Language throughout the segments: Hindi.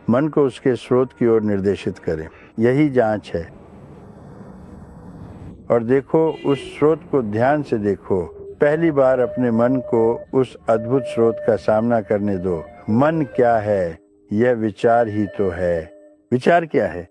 मन को उसके स्रोत की ओर निर्देशित करें। यही जांच है। और देखो, उस स्रोत को ध्यान से देखो। पहली बार अपने मन को उस अद्भुत स्रोत का सामना करने दो। मन क्या है? यह विचार ही तो है। विचार क्या है?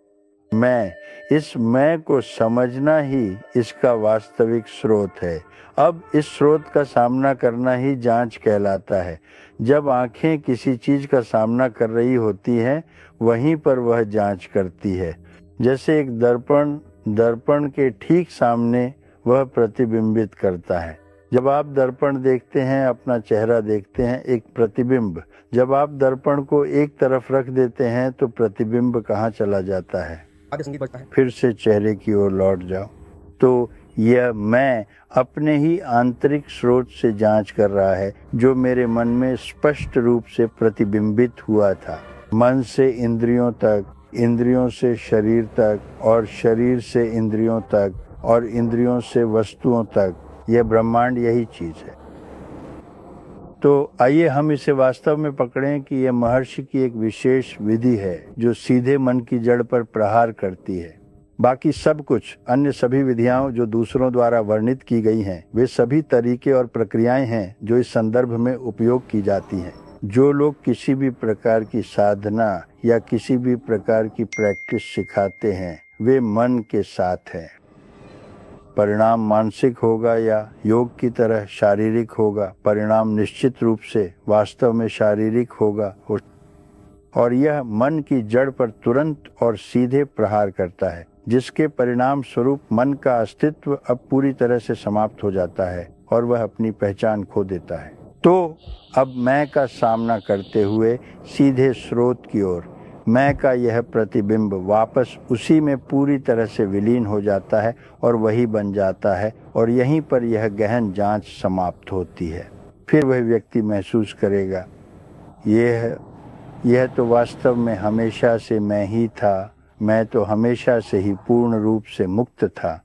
मैं। इस मैं को समझना ही इसका वास्तविक स्रोत है। अब इस स्रोत का सामना करना ही जांच कहलाता है। जब आंखें किसी चीज का सामना कर रही होती हैं, वहीं पर वह जांच करती है। जैसे एक दर्पण के ठीक सामने वह प्रतिबिंबित करता है। जब आप दर्पण देखते हैं, अपना चेहरा देखते हैं, एक प्रतिबिंब। जब आप दर्पण को एक तरफ रख देते हैं तो प्रतिबिंब कहाँ चला जाता है? फिर से चेहरे की ओर लौट जाओ। तो यह मैं अपने ही आंतरिक स्रोत से जांच कर रहा है, जो मेरे मन में स्पष्ट रूप से प्रतिबिंबित हुआ था। मन से इंद्रियों तक, इंद्रियों से शरीर तक, और शरीर से इंद्रियों तक, और इंद्रियों से वस्तुओं तक। यह ब्रह्मांड यही चीज है। तो आइए हम इसे वास्तव में पकड़ें कि यह महर्षि की एक विशेष विधि है जो सीधे मन की जड़ पर प्रहार करती है। बाकी सब कुछ, अन्य सभी विधियां जो दूसरों द्वारा वर्णित की गई हैं, वे सभी तरीके और प्रक्रियाएं हैं जो इस संदर्भ में उपयोग की जाती हैं। जो लोग किसी भी प्रकार की साधना या किसी भी प्रकार की प्रैक्टिस सिखाते हैं, वे मन के साथ हैं। परिणाम मानसिक होगा या योग की तरह शारीरिक होगा, परिणाम निश्चित रूप से वास्तव में शारीरिक होगा, और यह मन की जड़ पर तुरंत और सीधे प्रहार करता है, जिसके परिणाम स्वरूप मन का अस्तित्व अब पूरी तरह से समाप्त हो जाता है और वह अपनी पहचान खो देता है। तो अब मैं का सामना करते हुए सीधे स्रोत की ओर मैं का यह प्रतिबिंब वापस उसी में पूरी तरह से विलीन हो जाता है और वही बन जाता है, और यहीं पर यह गहन जांच समाप्त होती है। फिर वह व्यक्ति महसूस करेगा, यह तो वास्तव में हमेशा से मैं ही था। मैं तो हमेशा से ही पूर्ण रूप से मुक्त था।